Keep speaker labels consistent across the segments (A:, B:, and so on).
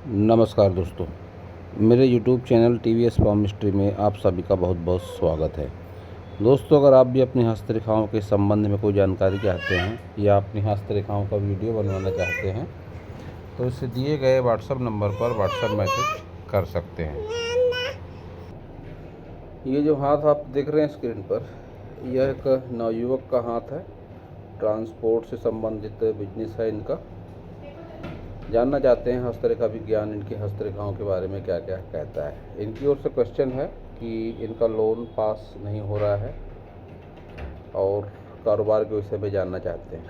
A: नमस्कार दोस्तों, मेरे YouTube channel TVS form mystery में आप सभी का बहुत बहुत स्वागत है। दोस्तों, अगर आप भी अपनी हस्तरेखाओं के संबंध में कोई जानकारी चाहते हैं या अपनी हस्तरेखाओं का वीडियो बनवाना चाहते हैं तो इसे दिए गए व्हाट्सएप नंबर पर व्हाट्सएप मैसेज कर सकते हैं। ये जो हाथ आप देख रहे हैं स्क्रीन पर, यह एक नवयुवक का हाथ है। ट्रांसपोर्ट से संबंधित बिजनेस है इनका। जानना चाहते हैं हस्तरेखा विज्ञान इनकी हस्तरेखाओं के बारे में क्या क्या कहता है। इनकी ओर से क्वेश्चन है कि इनका लोन पास नहीं हो रहा है और कारोबार के विषय में जानना चाहते हैं,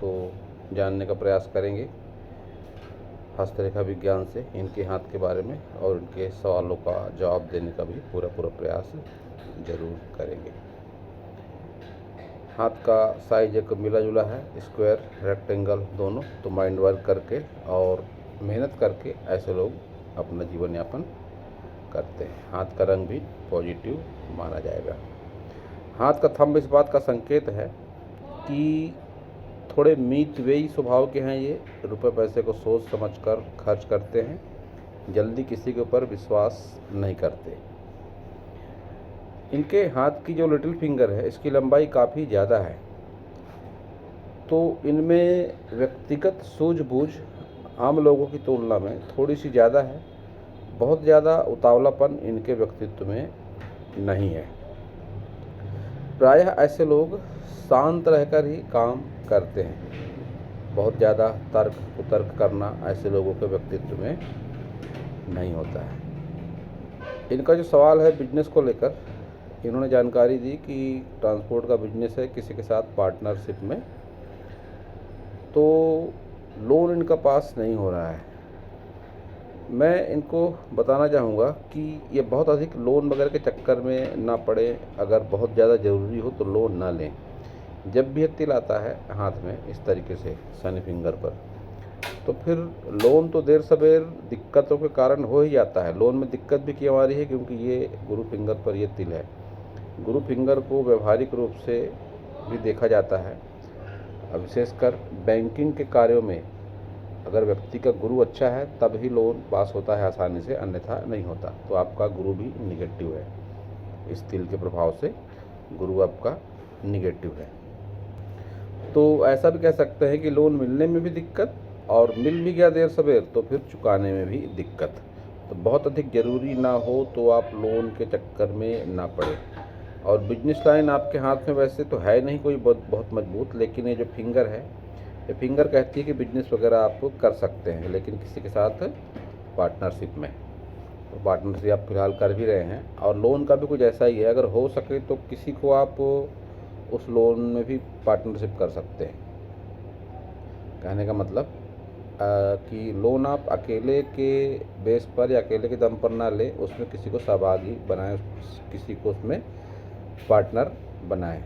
A: तो जानने का प्रयास करेंगे हस्तरेखा विज्ञान से इनके हाथ के बारे में, और इनके सवालों का जवाब देने का भी पूरा प्रयास ज़रूर करेंगे। हाथ का साइज एक मिला जुला है, स्क्वायर रेक्टेंगल दोनों। तो माइंड वर्क करके और मेहनत करके ऐसे लोग अपना जीवन यापन करते हैं। हाथ का रंग भी पॉजिटिव माना जाएगा। हाथ का थंब इस बात का संकेत है कि थोड़े मितव्ययी स्वभाव के हैं ये। रुपए पैसे को सोच समझ कर खर्च करते हैं, जल्दी किसी के ऊपर विश्वास नहीं करते। इनके हाथ की जो लिटिल फिंगर है, इसकी लंबाई काफ़ी ज़्यादा है, तो इनमें व्यक्तिगत सूझबूझ आम लोगों की तुलना में थोड़ी सी ज़्यादा है। बहुत ज़्यादा उतावलापन इनके व्यक्तित्व में नहीं है। प्रायः ऐसे लोग शांत रहकर ही काम करते हैं। बहुत ज़्यादा तर्क कुतर्क करना ऐसे लोगों के व्यक्तित्व में नहीं होता है। इनका जो सवाल है बिजनेस को लेकर, इन्होंने जानकारी दी कि ट्रांसपोर्ट का बिजनेस है किसी के साथ पार्टनरशिप में, तो लोन इनका पास नहीं हो रहा है। मैं इनको बताना चाहूँगा कि ये बहुत अधिक लोन वगैरह के चक्कर में ना पड़े। अगर बहुत ज़्यादा ज़रूरी हो तो लोन ना लें। जब भी ये तिल आता है हाथ में इस तरीके से शनि फिंगर पर, तो फिर लोन तो देर सवेर दिक्कतों के कारण हो ही जाता है। लोन में दिक्कत भी क्यों आ रही है? क्योंकि ये गुरु फिंगर पर ये तिल है। गुरु फिंगर को व्यवहारिक रूप से भी देखा जाता है, विशेषकर बैंकिंग के कार्यों में। अगर व्यक्ति का गुरु अच्छा है तब ही लोन पास होता है आसानी से, अन्यथा नहीं होता। तो आपका गुरु भी निगेटिव है। इस तिल के प्रभाव से गुरु आपका निगेटिव है। तो ऐसा भी कह सकते हैं कि लोन मिलने में भी दिक्कत, और मिल भी गया देर सवेर तो फिर चुकाने में भी दिक्कत। तो बहुत अधिक ज़रूरी ना हो तो आप लोन के चक्कर में ना पड़े। और बिजनेस लाइन आपके हाथ में वैसे तो है नहीं कोई बहुत मजबूत, लेकिन ये जो फिंगर है, ये फिंगर कहती है कि बिजनेस वगैरह आप कर सकते हैं, लेकिन किसी के साथ पार्टनरशिप में। तो पार्टनरशिप आप फिलहाल कर भी रहे हैं। और लोन का भी कुछ ऐसा ही है, अगर हो सके तो किसी को आप उस लोन में भी पार्टनरशिप कर सकते हैं। कहने का मतलब कि लोन आप अकेले के बेस पर या अकेले के दम पर ना लें, उसमें किसी को सहभागी बनाएं, किसी को उसमें पार्टनर बनाएं,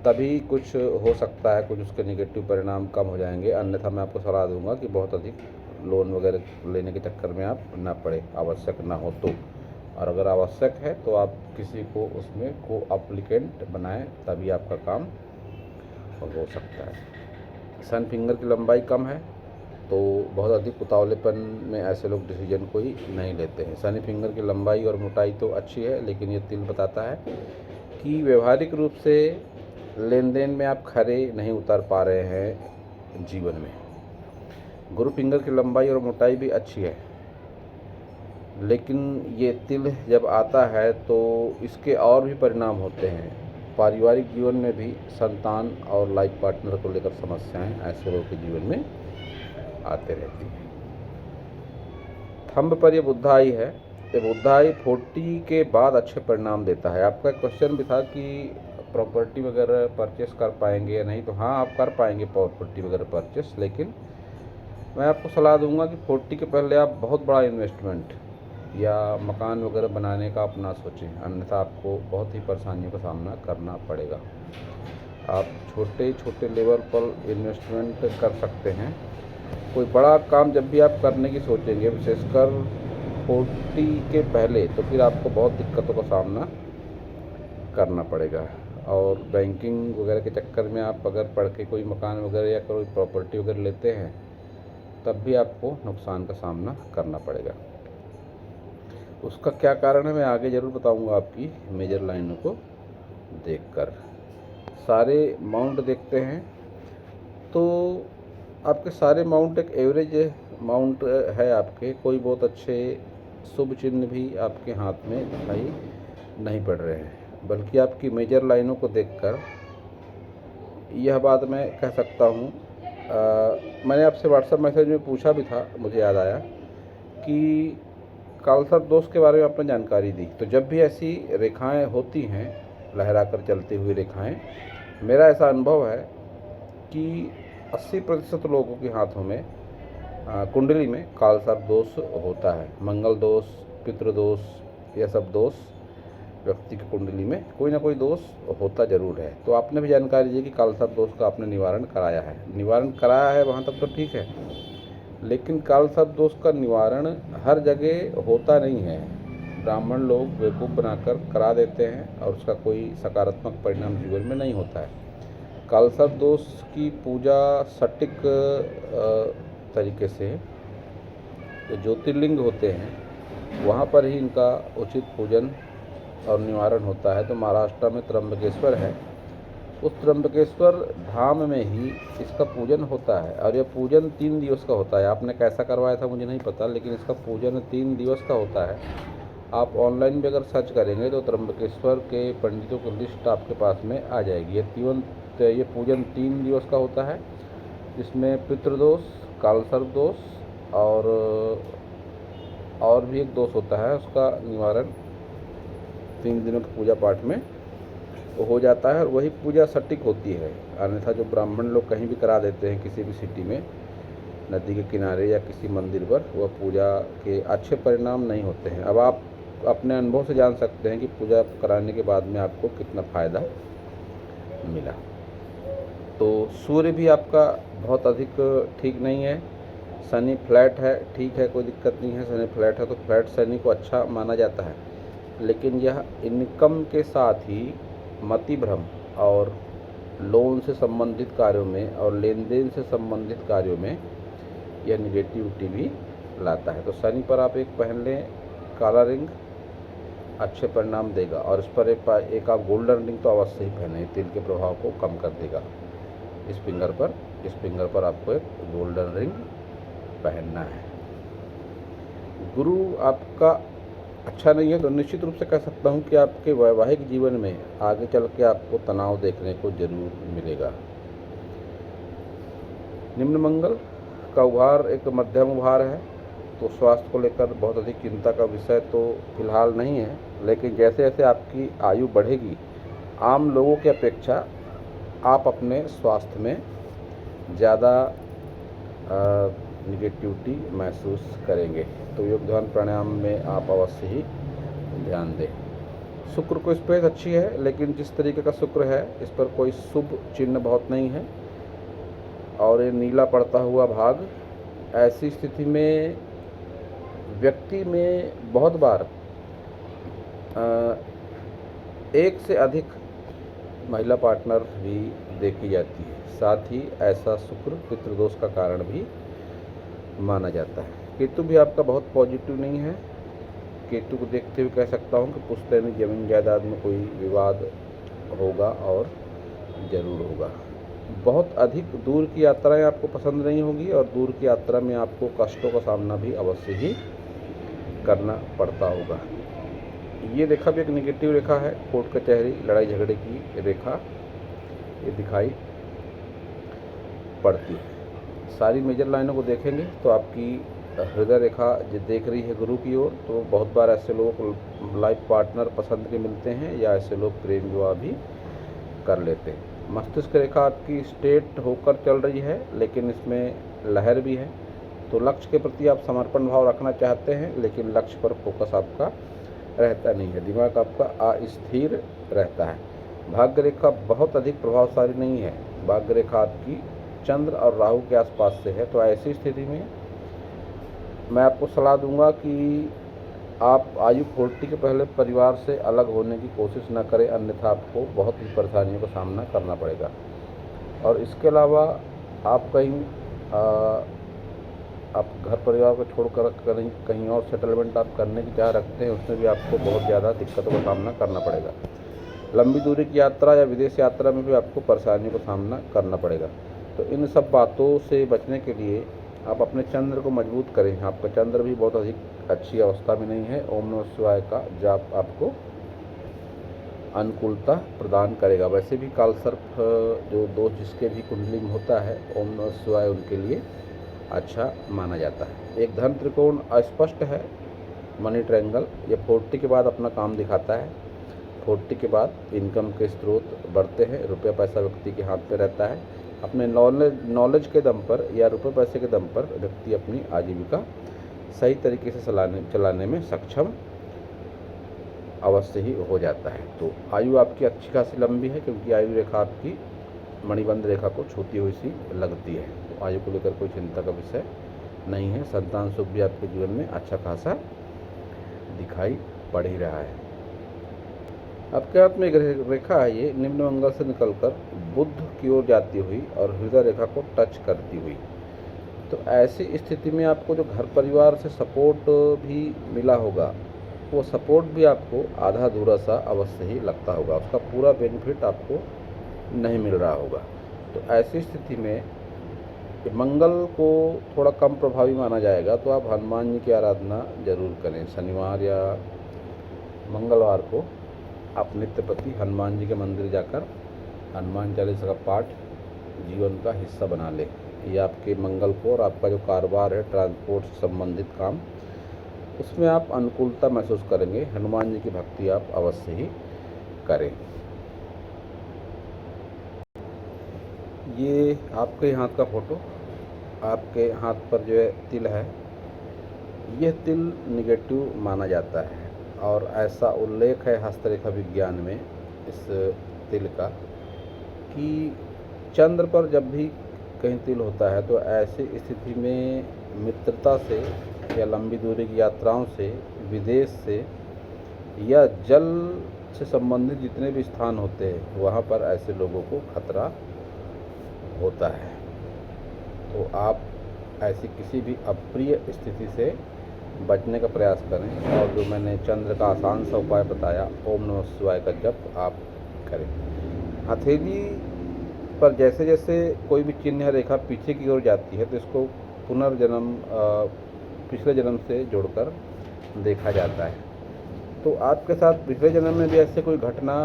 A: तभी कुछ हो सकता है, कुछ उसके नेगेटिव परिणाम कम हो जाएंगे। अन्यथा मैं आपको सलाह दूंगा कि बहुत अधिक लोन वगैरह लेने के चक्कर में आप ना पड़े, आवश्यक ना हो तो। और अगर आवश्यक है तो आप किसी को उसमें को अप्लीकेंट बनाएं, तभी आपका काम हो सकता है। सन फिंगर की लंबाई कम है, तो बहुत अधिक उतावलेपन में ऐसे लोग डिसीजन कोई नहीं लेते हैं। शनि फिंगर की लंबाई और मोटाई तो अच्छी है, लेकिन ये तिल बताता है कि व्यवहारिक रूप से लेन देन में आप खरे नहीं उतर पा रहे हैं जीवन में। गुरु फिंगर की लंबाई और मोटाई भी अच्छी है, लेकिन ये तिल जब आता है तो इसके और भी परिणाम होते हैं। पारिवारिक जीवन में भी संतान और लाइफ पार्टनर को लेकर समस्याएं ऐसे लोगों के जीवन में आते रहती है। थंब पर ये बुधाई है। ये बुधाई 40 के बाद अच्छे परिणाम देता है। आपका क्वेश्चन भी था कि प्रॉपर्टी वगैरह परचेस कर पाएंगे या नहीं, तो हाँ, आप कर पाएंगे प्रॉपर्टी वगैरह परचेस, लेकिन मैं आपको सलाह दूंगा कि 40 के पहले आप बहुत बड़ा इन्वेस्टमेंट या मकान वगैरह बनाने का आप ना सोचें, अन्यथा आपको बहुत ही परेशानियों का सामना करना पड़ेगा। आप छोटे छोटे लेवल पर इन्वेस्टमेंट कर सकते हैं। कोई बड़ा काम जब भी आप करने की सोचेंगे, विशेषकर 40 के पहले, तो फिर आपको बहुत दिक्कतों का सामना करना पड़ेगा। और बैंकिंग वगैरह के चक्कर में आप अगर पढ़ के कोई मकान वगैरह या कोई प्रॉपर्टी वगैरह लेते हैं तब भी आपको नुकसान का सामना करना पड़ेगा। उसका क्या कारण है मैं आगे ज़रूर बताऊंगा आपकी मेजर लाइनों को देखकर। सारे माउंट देखते हैं तो आपके सारे माउंट एक एवरेज माउंट है आपके, कोई बहुत अच्छे शुभ चिन्ह भी आपके हाथ में दिखाई नहीं पड़ रहे हैं। बल्कि आपकी मेजर लाइनों को देखकर यह बात मैं कह सकता हूँ, मैंने आपसे व्हाट्सएप मैसेज में पूछा भी था, मुझे याद आया कि कालसर्प दोष के बारे में आपने जानकारी दी। तो जब भी ऐसी रेखाएं होती हैं, लहरा कर चलती हुई रेखाएं, मेरा ऐसा अनुभव है कि 80% लोगों के हाथों में कुंडली में कालसर्प दोष होता है। मंगल दोष, पितृदोष, यह सब दोष व्यक्ति की कुंडली में कोई ना कोई दोष होता ज़रूर है। तो आपने भी जानकारी दी कि कालसर्प दोष का आपने निवारण कराया है। निवारण कराया है वहाँ तक तो ठीक है, लेकिन कालसर्प दोष का निवारण हर जगह होता नहीं है। ब्राह्मण लोग बेवकूफ़ बनाकर करा देते हैं और उसका कोई सकारात्मक परिणाम जीवन में नहीं होता है। कालसर्प दोष की पूजा सटीक तरीके से जो ज्योतिर्लिंग होते हैं वहाँ पर ही इनका उचित पूजन और निवारण होता है। तो महाराष्ट्र में त्र्यंबकेश्वर है, उस त्र्यंबकेश्वर धाम में ही इसका पूजन होता है और यह पूजन 3 दिवस का होता है। आपने कैसा करवाया था मुझे नहीं पता, लेकिन इसका पूजन 3 दिवस का होता है। आप ऑनलाइन भी अगर सर्च करेंगे तो त्र्यंबकेश्वर के पंडितों की लिस्ट आपके पास में आ जाएगी। ये पूजन 3 दिवस का होता है, जिसमें पितृदोष, कालसर्प दोष और भी एक दोष होता है, उसका निवारण 3 दिनों के पूजा पाठ में हो जाता है और वही पूजा सटीक होती है। अन्यथा जो ब्राह्मण लोग कहीं भी करा देते हैं किसी भी सिटी में, नदी के किनारे या किसी मंदिर पर, वह पूजा के अच्छे परिणाम नहीं होते हैं। अब आप अपने अनुभव से जान सकते हैं कि पूजा कराने के बाद में आपको कितना फ़ायदा मिला। तो सूर्य भी आपका बहुत अधिक ठीक नहीं है। शनि फ्लैट है, ठीक है, कोई दिक्कत नहीं है। शनि फ्लैट है तो फ्लैट शनि को अच्छा माना जाता है, लेकिन यह इनकम के साथ ही मति भ्रम और लोन से संबंधित कार्यों में और लेन देन से संबंधित कार्यों में यह निगेटिविटी भी लाता है। तो शनि पर आप एक पहन लें काला रिंग, अच्छे परिणाम देगा। और इस पर एक आप गोल्डन रिंग तो अवश्य ही पहने, तिल के प्रभाव को कम कर देगा। इस फिंगर पर आपको एक गोल्डन रिंग पहनना है। गुरु आपका अच्छा नहीं है तो निश्चित रूप से कह सकता हूँ कि आपके वैवाहिक जीवन में आगे चल के आपको तनाव देखने को जरूर मिलेगा। निम्न मंगल का उभार एक मध्यम उभार है, तो स्वास्थ्य को लेकर बहुत अधिक चिंता का विषय तो फिलहाल नहीं है, लेकिन जैसे जैसे आपकी आयु बढ़ेगी आम लोगों की अपेक्षा आप अपने स्वास्थ्य में ज़्यादा निगेटिविटी महसूस करेंगे। तो योग ध्यान प्राणायाम में आप अवश्य ही ध्यान दें। शुक्र को स्पेस अच्छी है, लेकिन जिस तरीके का शुक्र है इस पर कोई शुभ चिन्ह बहुत नहीं है और ये नीला पड़ता हुआ भाग, ऐसी स्थिति में व्यक्ति में बहुत बार एक से अधिक महिला पार्टनर भी देखी जाती है। साथ ही ऐसा शुक्र पितृदोष का कारण भी माना जाता है। केतु भी आपका बहुत पॉजिटिव नहीं है। केतु को देखते हुए कह सकता हूँ कि पुश्तैनी जमीन जायदाद में कोई विवाद होगा और ज़रूर होगा। बहुत अधिक दूर की यात्राएं आपको पसंद नहीं होगी और दूर की यात्रा में आपको कष्टों का सामना भी अवश्य ही करना पड़ता होगा। ये रेखा भी एक नेगेटिव रेखा है, कोर्ट कचहरी लड़ाई झगड़े की रेखा ये दिखाई पड़ती है। सारी मेजर लाइनों को देखेंगे तो आपकी हृदय रेखा जो देख रही है गुरु की ओर, तो बहुत बार ऐसे लोगों को लाइफ पार्टनर पसंद के मिलते हैं या ऐसे लोग प्रेम विवाह भी कर लेते हैं। मस्तिष्क रेखा आपकी स्ट्रेट होकर चल रही है, लेकिन इसमें लहर भी है। तो लक्ष्य के प्रति आप समर्पण भाव रखना चाहते हैं, लेकिन लक्ष्य पर फोकस आपका रहता नहीं है। दिमाग आपका अस्थिर रहता है। भाग्य रेखा बहुत अधिक प्रभावशाली नहीं है। भाग्य रेखा आपकी चंद्र और राहु के आसपास से है। तो ऐसी स्थिति में मैं आपको सलाह दूंगा कि आप आयु 40 के पहले परिवार से अलग होने की कोशिश न करें, अन्यथा आपको बहुत ही परेशानियों का सामना करना पड़ेगा। और इसके अलावा आप कहीं आप घर परिवार को छोड़कर कहीं और सेटलमेंट आप करने की चाह रखते हैं, उसमें भी आपको बहुत ज़्यादा दिक्कतों का सामना करना पड़ेगा। लंबी दूरी की यात्रा या विदेश यात्रा में भी आपको परेशानियों का सामना करना पड़ेगा। तो इन सब बातों से बचने के लिए आप अपने चंद्र को मजबूत करें। आपका चंद्र भी बहुत अधिक अच्छी अवस्था में नहीं है। ओम नमः शिवाय का जाप आपको अनुकूलता प्रदान करेगा। वैसे भी कालसर्प जो दोष जिसके भी कुंडली में होता है, ओम नमः शिवाय उनके लिए अच्छा माना जाता है। एक धन त्रिकोण अस्पष्ट है, मनी ट्रायंगल, ये 40 के बाद अपना काम दिखाता है। 40 के बाद इनकम के स्रोत बढ़ते हैं, रुपया पैसा व्यक्ति के हाथ में रहता है। अपने नॉलेज के दम पर या रुपये पैसे के दम पर व्यक्ति अपनी आजीविका सही तरीके से चलाने में सक्षम अवश्य ही हो जाता है। तो आयु आपकी अच्छी खासी लंबी है, क्योंकि आयु रेखा आपकी मणिबंध रेखा को छूती हुई सी लगती है। तो आयु को लेकर कोई चिंता का विषय नहीं है। संतान सुख भी आपके जीवन में अच्छा खासा दिखाई पड़ ही रहा है। आपके हाथ में एक रेखा है, ये निम्न मंगल से निकलकर बुध की ओर जाती हुई और हृदय रेखा को टच करती हुई। तो ऐसी स्थिति में आपको जो घर परिवार से सपोर्ट भी मिला होगा, वो सपोर्ट भी आपको आधा अधूरा सा अवश्य ही लगता होगा, उसका पूरा बेनिफिट आपको नहीं मिल रहा होगा। तो ऐसी स्थिति में मंगल को थोड़ा कम प्रभावी माना जाएगा, तो आप हनुमान जी की आराधना जरूर करें। शनिवार या मंगलवार को आप नित्य प्रति हनुमान जी के मंदिर जाकर हनुमान चालीसा का पाठ जीवन का हिस्सा बना लें। ये आपके मंगल को और आपका जो कारोबार है, ट्रांसपोर्ट से संबंधित काम, उसमें आप अनुकूलता महसूस करेंगे। हनुमान जी की भक्ति आप अवश्य ही करें। ये आपके हाथ का फोटो, आपके हाथ पर जो है तिल है, यह तिल निगेटिव माना जाता है और ऐसा उल्लेख है हस्तरेखा विज्ञान में इस तिल का कि चंद्र पर जब भी कहीं तिल होता है तो ऐसी स्थिति में मित्रता से या लंबी दूरी की यात्राओं से, विदेश से या जल से संबंधित जितने भी स्थान होते हैं वहाँ पर ऐसे लोगों को खतरा होता है। तो आप ऐसी किसी भी अप्रिय स्थिति से बचने का प्रयास करें और जो मैंने चंद्र का आसान सा उपाय बताया, ओम नमः शिवाय का जप आप करें। हथेली पर जैसे जैसे कोई भी चिन्ह या रेखा पीछे की ओर जाती है तो इसको पुनर्जन्म पिछले जन्म से जोड़कर देखा जाता है। तो आपके साथ पिछले जन्म में भी ऐसे कोई घटना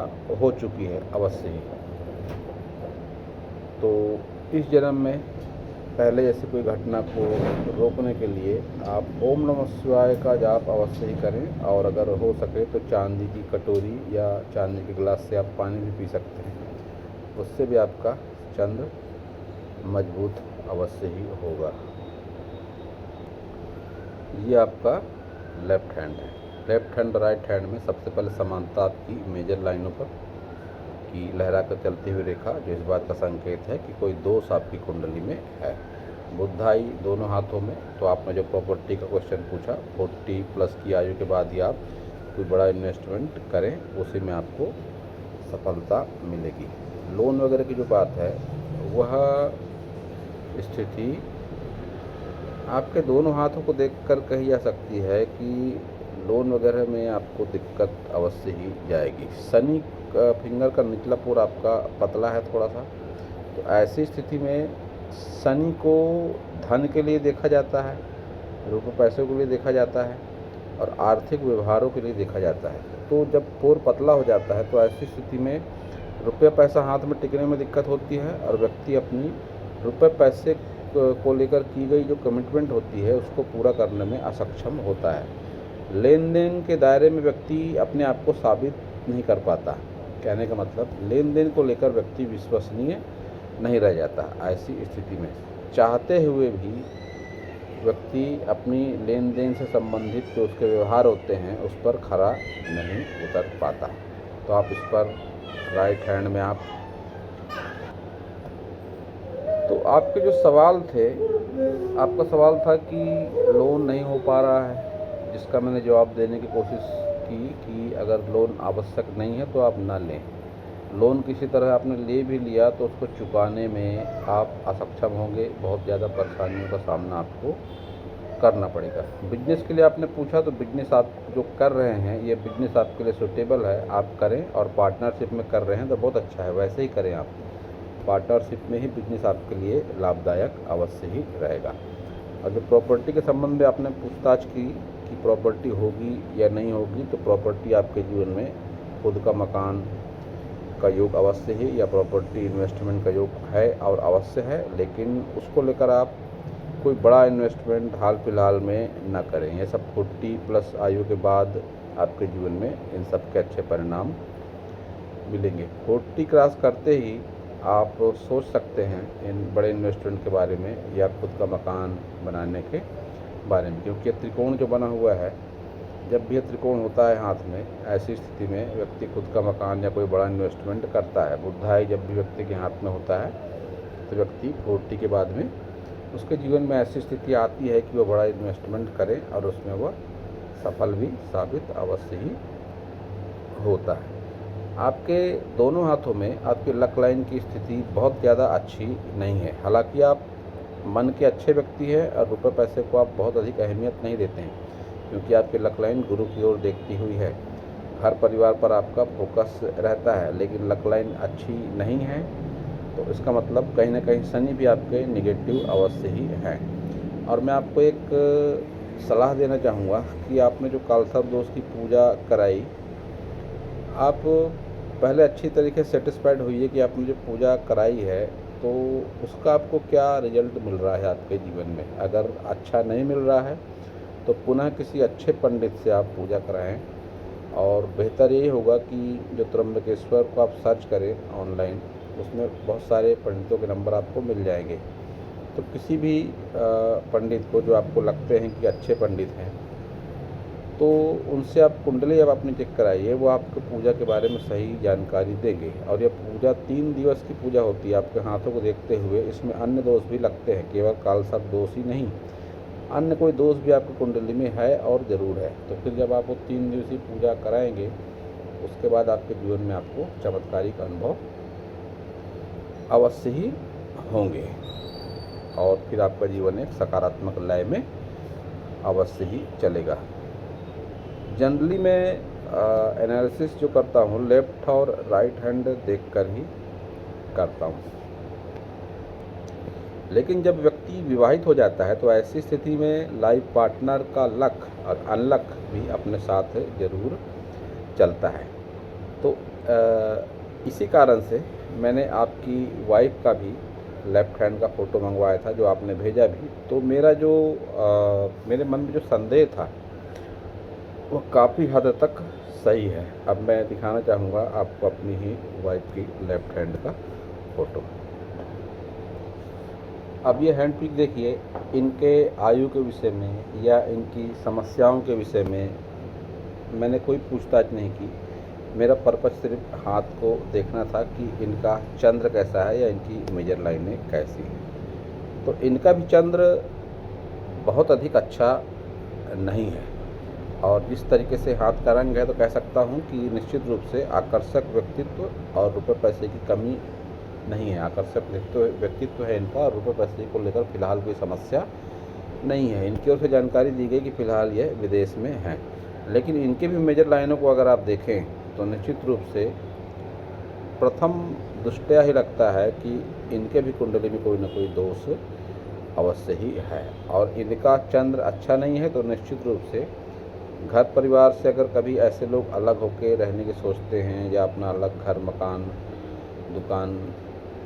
A: हो चुकी है अवश्य ही। तो इस जन्म में पहले जैसे कोई घटना को रोकने के लिए आप ओम नमः शिवाय का जाप अवश्य ही करें और अगर हो सके तो चांदी की कटोरी या चांदी के गिलास से आप पानी भी पी सकते हैं, उससे भी आपका चंद्र मजबूत अवश्य ही होगा। ये आपका लेफ्ट हैंड है। लेफ्ट हैंड राइट हैंड में सबसे पहले समानता आपकी मेजर लाइनों पर की लहरा कर चलती हुई रेखा, जो इस बात का संकेत है कि कोई दोष आपकी कुंडली में है। बुधाई दोनों हाथों में। तो आपने जो प्रॉपर्टी का क्वेश्चन पूछा, 40 प्लस की आयु के बाद ही आप कोई बड़ा इन्वेस्टमेंट करें, उसी में आपको सफलता मिलेगी। लोन वगैरह की जो बात है, वह स्थिति आपके दोनों हाथों को देखकर कही जा सकती है कि लोन वगैरह में आपको दिक्कत अवश्य ही जाएगी। शनि का फिंगर का निचला पोर आपका पतला है थोड़ा सा, तो ऐसी स्थिति में शनि को धन के लिए देखा जाता है, रुपये पैसों के लिए देखा जाता है और आर्थिक व्यवहारों के लिए देखा जाता है। तो जब पोर पतला हो जाता है तो ऐसी स्थिति में रुपया पैसा हाथ में टिकने में दिक्कत होती है और व्यक्ति अपनी रुपये पैसे को लेकर की गई जो कमिटमेंट होती है उसको पूरा करने में असक्षम होता है। लेन देन के दायरे में व्यक्ति अपने आप को साबित नहीं कर पाता। कहने का मतलब, लेन देन को लेकर व्यक्ति विश्वसनीय नहीं रह जाता। ऐसी स्थिति में चाहते हुए भी व्यक्ति अपनी लेन देन से संबंधित जो उसके व्यवहार होते हैं उस पर खरा नहीं उतर पाता। तो आप इस पर राइट हैंड में आप, तो आपके जो सवाल थे, आपका सवाल था कि लोन नहीं हो पा रहा है, जिसका मैंने जवाब देने की कोशिश की कि अगर लोन आवश्यक नहीं है तो आप ना लें। लोन किसी तरह आपने ले भी लिया तो उसको चुकाने में आप असक्षम होंगे, बहुत ज़्यादा परेशानियों का सामना आपको करना पड़ेगा। बिजनेस के लिए आपने पूछा, तो बिजनेस आप जो कर रहे हैं ये बिजनेस आपके लिए सूटेबल है, आप करें, और पार्टनरशिप में कर रहे हैं तो बहुत अच्छा है, वैसे ही करें आप। पार्टनरशिप में ही बिजनेस आपके लिए लाभदायक अवश्य ही रहेगा। और जो प्रॉपर्टी के संबंध में आपने पूछताछ की कि प्रॉपर्टी होगी या नहीं होगी, तो प्रॉपर्टी आपके जीवन में खुद का मकान का योग अवश्य ही, या प्रॉपर्टी इन्वेस्टमेंट का योग है और अवश्य है, लेकिन उसको लेकर आप कोई बड़ा इन्वेस्टमेंट हाल फिलहाल में ना करें। ये सब 40+ आयु के बाद आपके जीवन में इन सब के अच्छे परिणाम मिलेंगे। 40 क्रॉस करते ही आप सोच सकते हैं इन बड़े इन्वेस्टमेंट के बारे में या खुद का मकान बनाने के बारे में, क्योंकि त्रिकोण जो बना हुआ है, जब भी त्रिकोण होता है हाथ में, ऐसी स्थिति में व्यक्ति खुद का मकान या कोई बड़ा इन्वेस्टमेंट करता है। बुधाई जब भी व्यक्ति के हाथ में होता है तो व्यक्ति 40 के बाद में उसके जीवन में ऐसी स्थिति आती है कि वह बड़ा इन्वेस्टमेंट करे और उसमें वह सफल भी साबित अवश्य ही होता है। आपके दोनों हाथों में आपके लक लाइन की स्थिति बहुत ज़्यादा अच्छी नहीं है। हालांकि आप मन के अच्छे व्यक्ति हैं और रुपए पैसे को आप बहुत अधिक अहमियत नहीं देते हैं, क्योंकि आपकी लक लाइन गुरु की ओर देखती हुई है। हर परिवार पर आपका फोकस रहता है, लेकिन लक लाइन अच्छी नहीं है, तो इसका मतलब कहीं ना कहीं शनि भी आपके निगेटिव अवश्य ही हैं। और मैं आपको एक सलाह देना चाहूँगा कि आपने जो कालसर्प दोष की पूजा कराई, आप पहले अच्छी तरीके से सेटिस्फाइड होइए कि आपने जो पूजा कराई है तो उसका आपको क्या रिजल्ट मिल रहा है आपके जीवन में। अगर अच्छा नहीं मिल रहा है तो पुनः किसी अच्छे पंडित से आप पूजा कराएं, और बेहतर ये होगा कि जो त्र्यंबकेश्वर को आप सर्च करें ऑनलाइन, उसमें बहुत सारे पंडितों के नंबर आपको मिल जाएंगे। तो किसी भी पंडित को जो आपको लगते हैं कि अच्छे पंडित हैं, तो उनसे आप कुंडली जब अपनी चेक कराइए, वो आपको पूजा के बारे में सही जानकारी देंगे। और यह पूजा 3 दिवस की पूजा होती है आपके हाथों को देखते हुए। इसमें अन्य दोष भी लगते हैं, केवल कालसर्प दोष ही नहीं, अन्य कोई दोष भी आपकी कुंडली में है और ज़रूर है। तो फिर जब आप वो 3 दिवसीय पूजा कराएंगे, उसके बाद आपके जीवन में आपको चमत्कारिक अनुभव अवश्य ही होंगे, और फिर आपका जीवन एक सकारात्मक लय में अवश्य ही चलेगा। जनरली मैं एनालिसिस जो करता हूँ, लेफ्ट और राइट हैंड देखकर ही करता हूँ। लेकिन जब व्यक्ति विवाहित हो जाता है तो ऐसी स्थिति में लाइफ पार्टनर का लक और अनलक भी अपने साथ ज़रूर चलता है। तो इसी कारण से मैंने आपकी वाइफ का भी लेफ्ट हैंड का फ़ोटो मंगवाया था, जो आपने भेजा भी। तो मेरा जो मेरे मन में जो संदेह था वो काफ़ी हद तक सही है। अब मैं दिखाना चाहूँगा आपको अपनी ही वाइफ की लेफ्ट हैंड का फ़ोटो। अब ये हैंड पिक देखिए, इनके आयु के विषय में या इनकी समस्याओं के विषय में मैंने कोई पूछताछ नहीं की। मेरा पर्पस सिर्फ हाथ को देखना था कि इनका चंद्र कैसा है या इनकी मेजर लाइनें कैसी हैं। तो इनका भी चंद्र बहुत अधिक अच्छा नहीं है, और जिस तरीके से हाथ का रंग है तो कह सकता हूँ कि निश्चित रूप से आकर्षक व्यक्तित्व और रुपए पैसे की कमी नहीं है। आकर्षक व्यक्तित्व है इनका, और रुपए पैसे को लेकर फिलहाल कोई समस्या नहीं है। इनकी ओर से जानकारी दी गई कि फ़िलहाल यह विदेश में हैं, लेकिन इनके भी मेजर लाइनों को अगर आप देखें तो निश्चित रूप से प्रथम दृष्टया ही लगता है कि इनके भी कुंडली में कोई न कोई दोष अवश्य ही है। और इनका चंद्र अच्छा नहीं है, तो निश्चित रूप से घर परिवार से अगर कभी ऐसे लोग अलग होकर रहने की सोचते हैं या अपना अलग घर मकान दुकान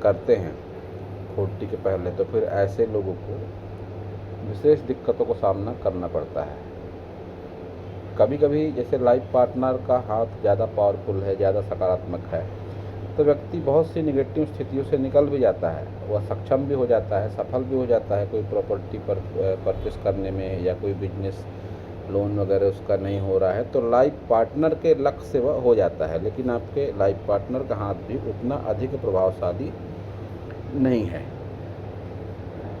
A: करते हैं 40 के पहले, तो फिर ऐसे लोगों को विशेष दिक्कतों को सामना करना पड़ता है। कभी कभी जैसे लाइफ पार्टनर का हाथ ज़्यादा पावरफुल है, ज़्यादा सकारात्मक है, तो व्यक्ति बहुत सी निगेटिव स्थितियों से निकल भी जाता है, वह सक्षम भी हो जाता है, सफल भी हो जाता है। कोई प्रॉपर्टी पर परचेस करने में या कोई बिजनेस लोन वगैरह उसका नहीं हो रहा है, तो लाइफ पार्टनर के लक्ष्य से वह हो जाता है। लेकिन आपके लाइफ पार्टनर का हाथ भी उतना अधिक प्रभावशाली नहीं है।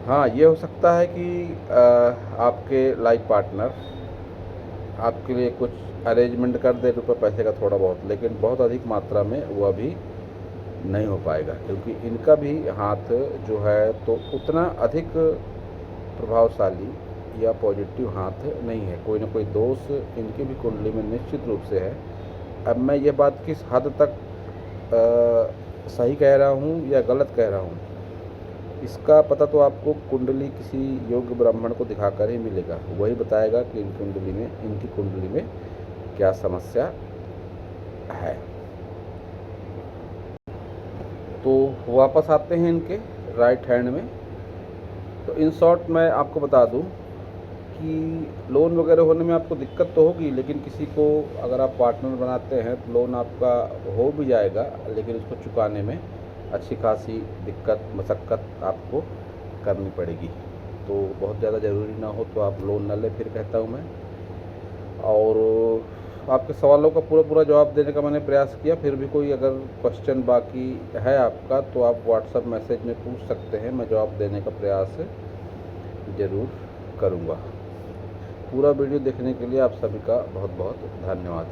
A: हाँ, ये हो सकता है कि आपके लाइफ पार्टनर आपके लिए कुछ अरेंजमेंट कर दे रुपये पैसे का थोड़ा बहुत, लेकिन बहुत अधिक मात्रा में वह भी नहीं हो पाएगा, क्योंकि इनका भी हाथ जो है तो उतना अधिक प्रभावशाली या पॉजिटिव हाथ नहीं है, कोई ना कोई दोष इनकी भी कुंडली में निश्चित रूप से है। अब मैं ये बात किस हद तक सही कह रहा हूँ या गलत कह रहा हूँ, इसका पता तो आपको कुंडली किसी योग्य ब्राह्मण को दिखाकर ही मिलेगा। वही बताएगा कि इनकी कुंडली में क्या समस्या है। तो वापस आते हैं इनके राइट हैंड में। तो इन शॉर्ट मैं आपको बता दूं कि लोन वगैरह होने में आपको दिक्कत तो होगी, लेकिन किसी को अगर आप पार्टनर बनाते हैं तो लोन आपका हो भी जाएगा, लेकिन उसको चुकाने में अच्छी खासी दिक्कत मशक्क़त आपको करनी पड़ेगी। तो बहुत ज़्यादा ज़रूरी ना हो तो आप लोन ना लें, फिर कहता हूँ मैं। और आपके सवालों का पूरा जवाब देने का मैंने प्रयास किया। फिर भी कोई अगर क्वेश्चन बाकी है आपका तो आप व्हाट्सएप मैसेज में पूछ सकते हैं, मैं जवाब देने का प्रयास ज़रूर करूँगा। पूरा वीडियो देखने के लिए आप सभी का बहुत बहुत धन्यवाद।